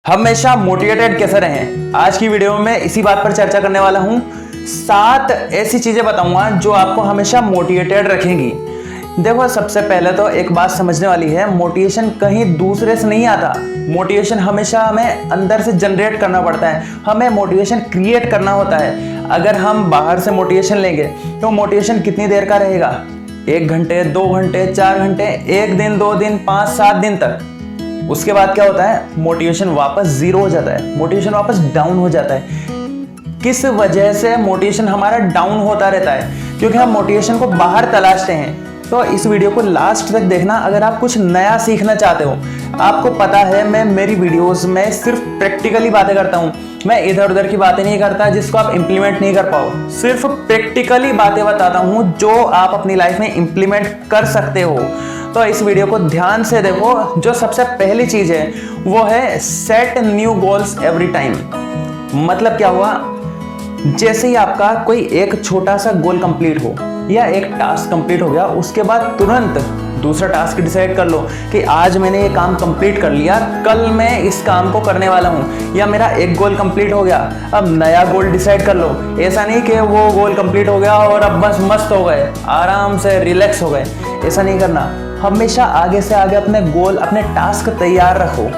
हमेशा मोटिवेटेड कैसे रहें। आज की वीडियो में इसी बात पर चर्चा करने वाला हूं। 7 ऐसी चीजें बताऊंगा जो आपको हमेशा मोटिवेटेड रखेंगी। देखो, सबसे पहले तो एक बात समझने वाली है, मोटिवेशन कहीं दूसरे से नहीं आता। मोटिवेशन हमेशा हमें अंदर से जनरेट करना पड़ता है, हमें मोटिवेशन क्रिएट करना होता है। अगर हम बाहर से मोटिवेशन लेंगे तो मोटिवेशन कितनी देर का रहेगा? 1 घंटे, 2 घंटे, 4 घंटे, 1 दिन, 2 दिन, 5, 7 दिन तक। उसके बाद क्या होता है? मोटिवेशन वापस जीरो हो जाता है, मोटिवेशन वापस डाउन हो जाता है। किस वजह से मोटिवेशन हमारा डाउन होता रहता है? क्योंकि हम मोटिवेशन को बाहर तलाशते हैं। तो इस वीडियो को लास्ट तक देखना अगर आप कुछ नया सीखना चाहते हो। आपको पता है मैं मेरी वीडियोस में सिर्फ प्रैक्टिकली बातें करता हूँ, मैं इधर उधर की बातें नहीं करता जिसको आप इंप्लीमेंट नहीं कर पाओ। सिर्फ प्रैक्टिकली बातें बताता हूँ जो आप अपनी लाइफ में इंप्लीमेंट कर सकते हो। तो इस वीडियो को ध्यान से देखो। जो सबसे पहली चीज है वो है set new goals every time. मतलब क्या हुआ? जैसे ही आपका कोई एक छोटा सा गोल कंप्लीट हो या एक टास्क कंप्लीट हो गया, उसके बाद तुरंत दूसरा टास्क डिसाइड कर लो कि आज मैंने ये काम कंप्लीट कर लिया, कल मैं इस काम को करने वाला हूँ। या मेरा एक गोल कंप्लीट हो गया, अब नया गोल डिसाइड कर लो। ऐसा नहीं कि वो गोल कंप्लीट हो गया और अब बस मस्त हो गए, आराम से रिलैक्स हो गए। ऐसा नहीं करना। हमेशा आगे से आगे अपने गोल, अपने टास्क तैयार रखो।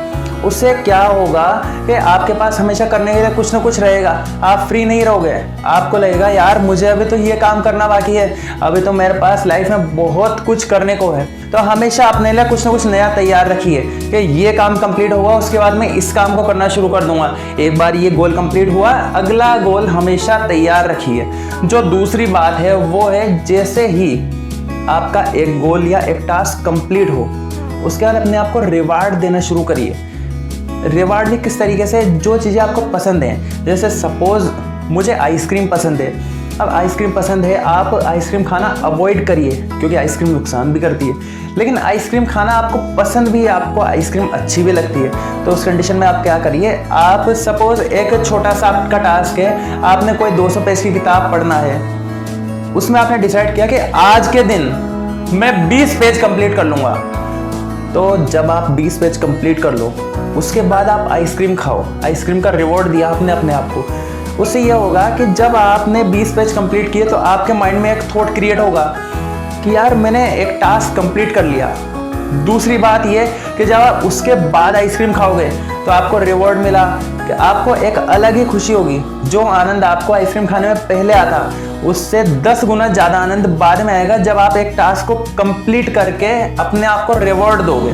उससे क्या होगा कि आपके पास हमेशा करने के लिए कुछ ना कुछ रहेगा। आप फ्री नहीं रहोगे, आपको लगेगा यार मुझे अभी तो ये काम करना बाकी है, अभी तो मेरे पास लाइफ में बहुत कुछ करने को है। तो हमेशा अपने लिए कुछ ना कुछ नया तैयार रखिए कि ये काम कंप्लीट होगा, उसके बाद मैं इस काम को करना शुरू कर दूंगा। एक बार ये गोल कंप्लीट हुआ, अगला गोल हमेशा तैयार रखिए। जो दूसरी बात है वो है, जैसे ही आपका एक गोल या एक टास्क कंप्लीट हो, उसके बाद अपने आप को रिवार्ड देना शुरू करिए। रिवार्ड भी किस तरीके से? जो चीज़ें आपको पसंद हैं। जैसे सपोज मुझे आइसक्रीम पसंद है, अब आइसक्रीम पसंद है, आप आइसक्रीम खाना अवॉइड करिए क्योंकि आइसक्रीम नुकसान भी करती है। लेकिन आइसक्रीम खाना आपको पसंद भी है, आपको आइसक्रीम अच्छी भी लगती है, तो उस कंडीशन में आप क्या करिए? आप सपोज एक छोटा सा आपका टास्क है, आपने कोई 200 पेज की किताब पढ़ना है, उसमें आपने डिसाइड किया कि आज के दिन मैं 20 पेज कंप्लीट कर लूँगा। तो जब आप 20 पेज कंप्लीट कर लो, उसके बाद आप आइसक्रीम खाओ। आइसक्रीम का रिवॉर्ड दिया आपने अपने आप को। उससे यह होगा कि जब आपने 20 पेज कंप्लीट किए तो आपके माइंड में एक थॉट क्रिएट होगा कि यार मैंने एक टास्क कंप्लीट कर लिया। दूसरी बात यह कि जब आप उसके बाद आइसक्रीम खाओगे तो आपको रिवॉर्ड मिला कि आपको एक अलग ही खुशी होगी। जो आनंद आपको आइसक्रीम खाने में पहले आता, उससे 10 गुना ज़्यादा आनंद बाद में आएगा जब आप एक टास्क को कंप्लीट करके अपने आप को रिवॉर्ड दोगे,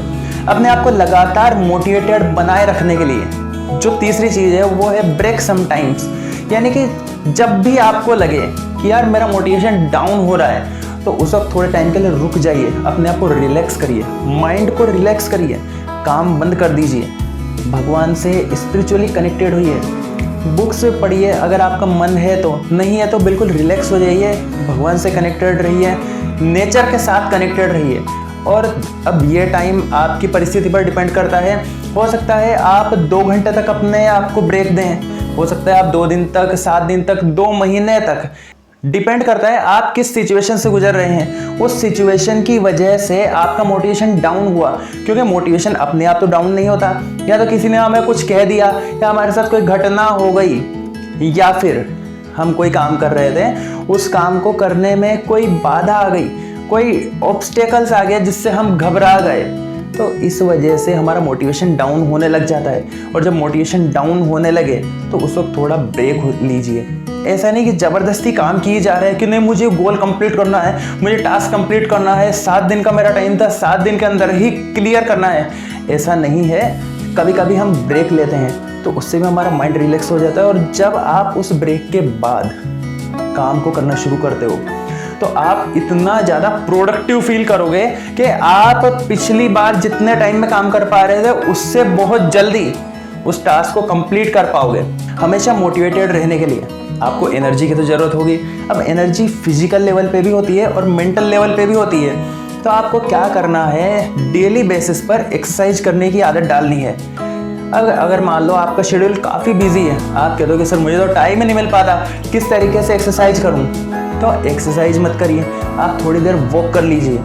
अपने आप को लगातार मोटिवेटेड बनाए रखने के लिए। जो तीसरी चीज़ है वो है ब्रेक समटाइम्स। यानी कि जब भी आपको लगे कि यार मेरा मोटिवेशन डाउन हो रहा है, तो उस वक्त थोड़े टाइम के लिए रुक जाइए, अपने आप को रिलैक्स करिए, माइंड को रिलैक्स करिए, काम बंद कर दीजिए, भगवान से स्पिरिचुअली कनेक्टेड होइए, बुक्स पढ़िए अगर आपका मन है तो, नहीं है तो बिल्कुल रिलैक्स हो जाइए, भगवान से कनेक्टेड रहिए, नेचर के साथ कनेक्टेड रहिए। और अब ये टाइम आपकी परिस्थिति पर डिपेंड करता है। हो सकता है आप 2 घंटे तक अपने आप को ब्रेक दें, हो सकता है आप 2 दिन तक, 7 दिन तक, 2 महीने तक, डिपेंड करता है आप किस सिचुएशन से गुजर रहे हैं। उस सिचुएशन की वजह से आपका मोटिवेशन डाउन हुआ, क्योंकि मोटिवेशन अपने आप तो डाउन नहीं होता। या तो किसी ने हमें कुछ कह दिया, या हमारे साथ कोई घटना हो गई, या फिर हम कोई काम कर रहे थे, उस काम को करने में कोई बाधा आ गई, कोई ऑब्स्टेकल्स आ गया जिससे हम घबरा गए, तो इस वजह से हमारा मोटिवेशन डाउन होने लग जाता है। और जब मोटिवेशन डाउन होने लगे तो उस वक्त थोड़ा ब्रेक लीजिए। ऐसा नहीं कि ज़बरदस्ती काम किए जा रहे हैं कि नहीं मुझे गोल कंप्लीट करना है, मुझे टास्क कंप्लीट करना है, 7 दिन का मेरा टाइम था, 7 दिन के अंदर ही क्लियर करना है। ऐसा नहीं है। कभी कभी हम ब्रेक लेते हैं तो उससे भी हमारा माइंड रिलैक्स हो जाता है। और जब आप उस ब्रेक के बाद काम को करना शुरू करते हो तो आप इतना ज़्यादा प्रोडक्टिव फील करोगे कि आप पिछली बार जितने टाइम में काम कर पा रहे थे उससे बहुत जल्दी उस टास्क को कंप्लीट कर पाओगे। हमेशा मोटिवेटेड रहने के लिए आपको एनर्जी की तो ज़रूरत होगी। अब एनर्जी फिजिकल लेवल पे भी होती है और मेंटल लेवल पे भी होती है। तो आपको क्या करना है? डेली बेसिस पर एक्सरसाइज करने की आदत डालनी है। अगर मान लो आपका शेड्यूल काफ़ी बिजी है, आप कह दो कि सर मुझे तो टाइम ही नहीं मिल पाता, किस तरीके से एक्सरसाइज करूं? तो एक्सरसाइज मत करिए, आप थोड़ी देर वॉक कर लीजिए।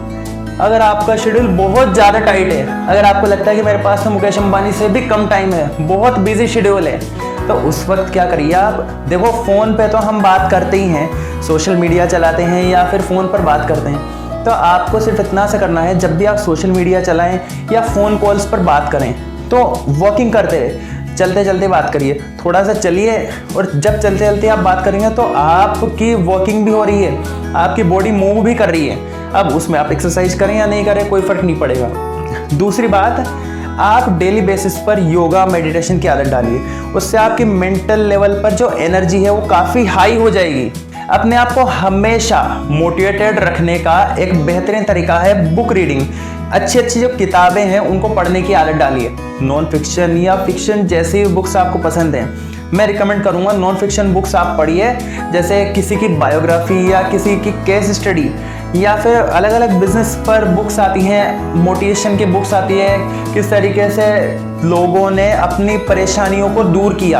अगर आपका शेड्यूल बहुत ज़्यादा टाइट है, अगर आपको लगता है कि मेरे पास तो मुकेश अंबानी से भी कम टाइम है, बहुत बिजी शेड्यूल है, तो उस वक्त क्या करिए आप। देखो फ़ोन पे तो हम बात करते ही हैं, सोशल मीडिया चलाते हैं या फिर फ़ोन पर बात करते हैं, तो आपको सिर्फ इतना से करना है, जब भी आप सोशल मीडिया चलाएं या फ़ोन कॉल्स पर बात करें तो वॉकिंग करते रहे, चलते चलते बात करिए, थोड़ा सा चलिए। और जब चलते चलते आप बात करेंगे तो आपकी वॉकिंग भी हो रही है, आपकी बॉडी मूव भी कर रही है। अब उसमें आप एक्सरसाइज करें या नहीं करें कोई फ़र्क नहीं पड़ेगा। दूसरी बात, आप डेली बेसिस पर योगा मेडिटेशन की आदत डालिए, उससे आपकी मेंटल लेवल पर जो एनर्जी है वो काफ़ी हाई हो जाएगी। अपने आप को हमेशा मोटिवेटेड रखने का एक बेहतरीन तरीका है बुक रीडिंग। अच्छी अच्छी जो किताबें हैं उनको पढ़ने की आदत डालिए। नॉन फिक्शन या फिक्शन जैसी बुक्स आपको पसंद हैं, मैं रिकमेंड करूँगा नॉन फिक्शन बुक्स आप पढ़िए, जैसे किसी की बायोग्राफी या किसी की केस स्टडी, या फिर अलग अलग बिजनेस पर बुक्स आती हैं, मोटिवेशन की बुक्स आती है, किस तरीके से लोगों ने अपनी परेशानियों को दूर किया,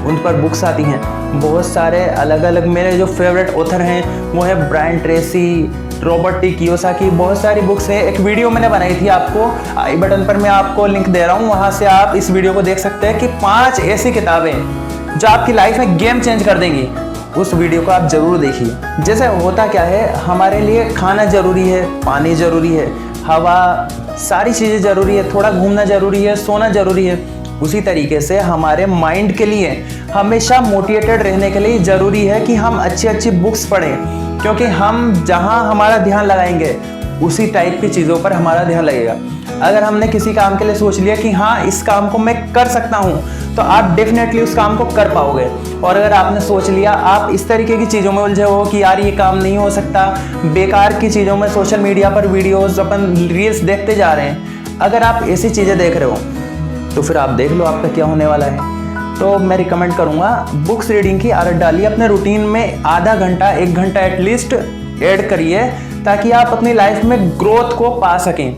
उन पर बुक्स आती हैं। बहुत सारे अलग अलग मेरे जो फेवरेट ऑथर हैं वो है Brian Tracy, Robert T Kiyosaki, बहुत सारी बुक्स है। एक वीडियो मैंने बनाई थी, आपको आई बटन पर मैं आपको लिंक दे रहा हूँ, वहाँ से आप इस वीडियो को देख सकते हैं कि 5 ऐसी किताबें जो आपकी लाइफ में गेम चेंज कर देंगी। उस वीडियो को आप जरूर देखिए। जैसे होता क्या है, हमारे लिए खाना जरूरी है, पानी जरूरी है, हवा, सारी चीज़ें जरूरी है, थोड़ा घूमना जरूरी है, सोना जरूरी है। उसी तरीके से हमारे माइंड के लिए हमेशा मोटिवेटेड रहने के लिए ज़रूरी है कि हम अच्छी अच्छी बुक्स पढ़ें, क्योंकि हम जहाँ हमारा ध्यान लगाएंगे उसी टाइप की चीज़ों पर हमारा ध्यान लगेगा। अगर हमने किसी काम के लिए सोच लिया कि हाँ इस काम को मैं कर सकता हूँ, तो आप डेफिनेटली उस काम को कर पाओगे। और अगर आपने सोच लिया आप इस तरीके की चीज़ों में उलझे हो कि यार ये काम नहीं हो सकता, बेकार की चीज़ों में सोशल मीडिया पर वीडियोस, अपन रील्स देखते जा रहे हैं, अगर आप ऐसी चीज़ें देख रहे हो तो फिर आप देख लो आपका क्या होने वाला है। तो मैं रिकमेंड करूँगा बुक्स रीडिंग की आदत डालिए, अपने रूटीन में आधा घंटा 1 घंटा एटलीस्ट ऐड करिए, ताकि आप अपनी लाइफ में ग्रोथ को पा सकें।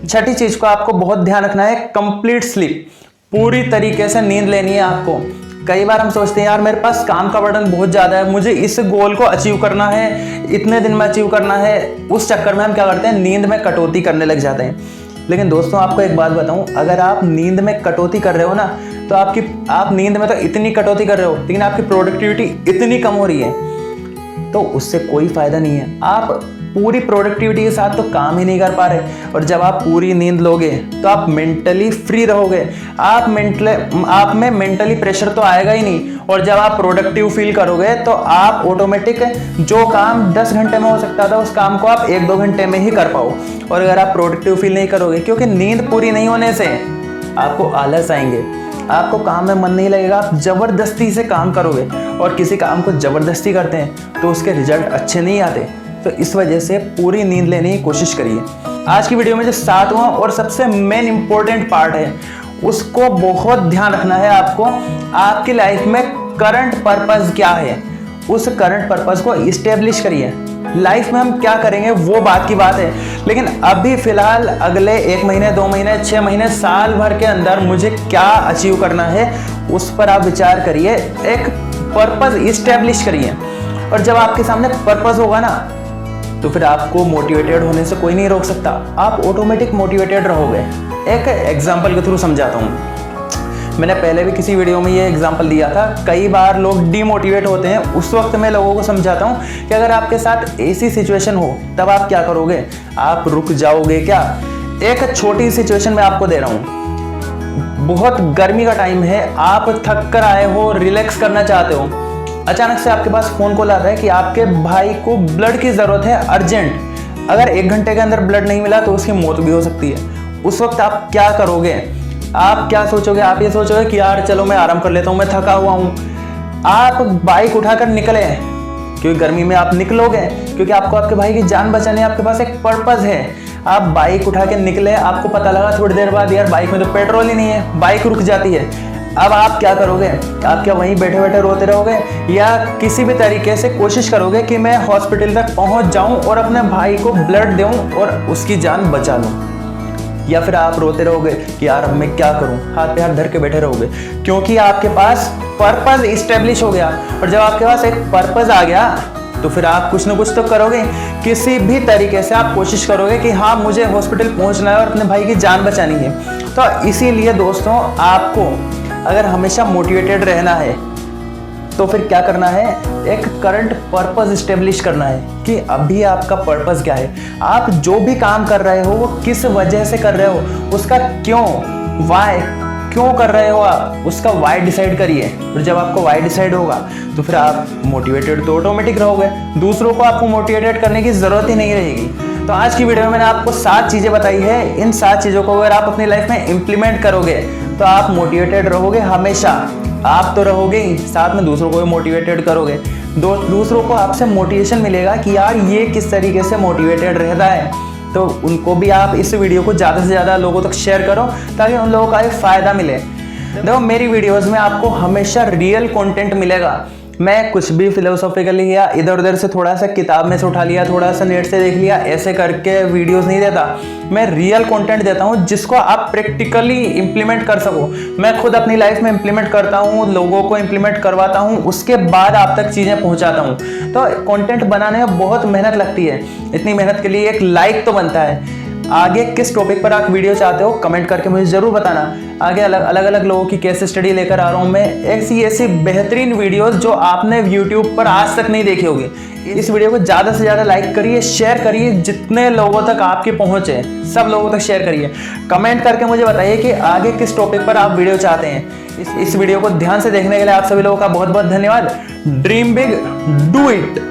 छठी चीज़ को आपको बहुत ध्यान रखना है, कंप्लीट स्लीप। पूरी तरीके से नींद लेनी है आपको। कई बार हम सोचते हैं यार मेरे पास काम का बर्डन बहुत ज़्यादा है, मुझे इस गोल को अचीव करना है, इतने दिन में अचीव करना है, उस चक्कर में हम क्या करते हैं, नींद में कटौती करने लग जाते हैं। लेकिन दोस्तों आपको एक बात बताऊं, अगर आप नींद में कटौती कर रहे हो ना, तो आप नींद में तो इतनी कटौती कर रहे हो, लेकिन आपकी प्रोडक्टिविटी इतनी कम हो रही है, तो उससे कोई फायदा नहीं है। आप पूरी प्रोडक्टिविटी के साथ तो काम ही नहीं कर पा रहे। और जब आप पूरी नींद लोगे तो आप मेंटली फ्री रहोगे, आप में मेंटली प्रेशर तो आएगा ही नहीं। और जब आप प्रोडक्टिव फील करोगे तो आप ऑटोमेटिक जो काम 10 घंटे में हो सकता था उस काम को आप 1-2 घंटे में ही कर पाओ। और अगर आप प्रोडक्टिव फील नहीं करोगे, क्योंकि नींद पूरी नहीं होने से आपको आलस आएंगे, आपको काम में मन नहीं लगेगा, आप जबरदस्ती से काम करोगे, और किसी काम को जबरदस्ती करते हैं तो उसके रिजल्ट अच्छे नहीं आते। तो इस वजह से पूरी नींद लेने की कोशिश करिए। आज की वीडियो में जो 7वां और सबसे मेन इंपॉर्टेंट पार्ट है, उसको बहुत ध्यान रखना है आपको। आपकी लाइफ में करंट पर्पस क्या है, उस करंट पर्पस को इस्टेब्लिश करिए। लाइफ में हम क्या करेंगे वो बात की बात है, लेकिन अभी फिलहाल अगले 1 महीने, 2 महीने, 6 महीने, साल भर के अंदर मुझे क्या अचीव करना है, उस पर आप विचार करिए, एक पर्पस इस्टेब्लिश करिए। और जब आपके सामने पर्पस होगा ना, तो फिर आपको मोटिवेटेड होने से कोई नहीं रोक सकता, आप ऑटोमेटिक मोटिवेटेड रहोगे। एक एग्जांपल के थ्रू समझाता हूँ। मैंने पहले भी किसी वीडियो में ये एग्जांपल दिया था। कई बार लोग डीमोटिवेट होते हैं, उस वक्त मैं लोगों को समझाता हूँ कि अगर आपके साथ ऐसी सिचुएशन हो तब आप क्या करोगे, आप रुक जाओगे क्या। एक छोटी सिचुएशन मैं आपको दे रहा हूँ। बहुत गर्मी का टाइम है, आप थक कर आए हो, रिलैक्स करना चाहते हो, अचानक से आपके पास फोन कॉल आता है कि आपके भाई को ब्लड की जरूरत है अर्जेंट। अगर 1 घंटे के अंदर ब्लड नहीं मिला तो उसकी मौत भी हो सकती है। उस वक्त आप क्या करोगे, आप क्या सोचोगे, आप ये सोचोगे कि यार चलो मैं आराम कर लेता हूँ, मैं थका हुआ हूँ। आप बाइक उठाकर निकले, क्योंकि गर्मी में आप निकलोगे, क्योंकि आपको आपके भाई की जान बचानी है, आपके पास एक पर्पस है। आप बाइक उठा के निकले, आपको पता लगा थोड़ी देर बाद यार बाइक में तो पेट्रोल ही नहीं है, बाइक रुक जाती है। अब आप क्या करोगे, आप क्या वहीं बैठे बैठे रोते रहोगे, या किसी भी तरीके से कोशिश करोगे कि मैं हॉस्पिटल तक पहुंच जाऊं और अपने भाई को ब्लड दूं और उसकी जान बचा लूं। या फिर आप रोते रहोगे कि यार अब मैं क्या करूं, हाथ पे हाथ धर के बैठे रहोगे, क्योंकि आपके पास पर्पस इस्टेब्लिश हो गया। और जब आपके पास एक पर्पस आ गया तो फिर आप कुछ ना कुछ तो करोगे, किसी भी तरीके से आप कोशिश करोगे कि हाँ मुझे हॉस्पिटल पहुंचना है और अपने भाई की जान बचानी है। तो इसीलिए दोस्तों आपको अगर हमेशा मोटिवेटेड रहना है तो फिर क्या करना है, एक करंट पर्पस स्टेब्लिश करना है कि अभी आपका पर्पस क्या है, आप जो भी काम कर रहे हो वो किस वजह से कर रहे हो, उसका क्यों, वाई, क्यों कर रहे हो आप, उसका वाई डिसाइड करिए। और जब आपको वाई डिसाइड होगा तो फिर आप मोटिवेटेड तो ऑटोमेटिक रहोगे, दूसरों को आपको मोटिवेटेड करने की ज़रूरत ही नहीं रहेगी। तो आज की वीडियो में मैंने आपको 7 चीज़ें बताई है, इन 7 चीज़ों को अगर आप अपनी लाइफ में इम्प्लीमेंट करोगे तो आप मोटिवेटेड रहोगे हमेशा। आप तो रहोगे ही, साथ में दूसरों को भी मोटिवेटेड करोगे, दूसरों को आपसे मोटिवेशन मिलेगा कि यार ये किस तरीके से मोटिवेटेड रहता है, तो उनको भी आप इस वीडियो को ज़्यादा से ज़्यादा लोगों तक शेयर करो ताकि उन लोगों का एक फ़ायदा मिले। देखो मेरी वीडियोस में आपको हमेशा रियल कंटेंट मिलेगा, मैं कुछ भी फिलोसॉफिकली या इधर उधर से थोड़ा सा किताब में से उठा लिया, थोड़ा सा नेट से देख लिया, ऐसे करके वीडियोस नहीं देता। मैं रियल कंटेंट देता हूँ जिसको आप प्रैक्टिकली इंप्लीमेंट कर सको। मैं खुद अपनी लाइफ में इंप्लीमेंट करता हूँ, लोगों को इंप्लीमेंट करवाता हूँ, उसके बाद आप तक चीज़ें पहुँचाता हूँ। तो कंटेंट बनाने में बहुत मेहनत लगती है, इतनी मेहनत के लिए एक लाइक तो बनता है। आगे किस टॉपिक पर आप वीडियो चाहते हो कमेंट करके मुझे ज़रूर बताना। आगे अलग अलग लोगों की केस स्टडी लेकर आ रहा हूँ मैं, ऐसी बेहतरीन वीडियोस जो आपने यूट्यूब पर आज तक नहीं देखी होगी। इस वीडियो को ज़्यादा से ज़्यादा लाइक करिए, शेयर करिए, जितने लोगों तक आपकी पहुँच है सब लोगों तक शेयर करिए। कमेंट करके मुझे बताइए कि आगे किस टॉपिक पर आप वीडियो चाहते हैं। इस वीडियो को ध्यान से देखने के लिए आप सभी लोगों का बहुत बहुत धन्यवाद। Dream big, do it.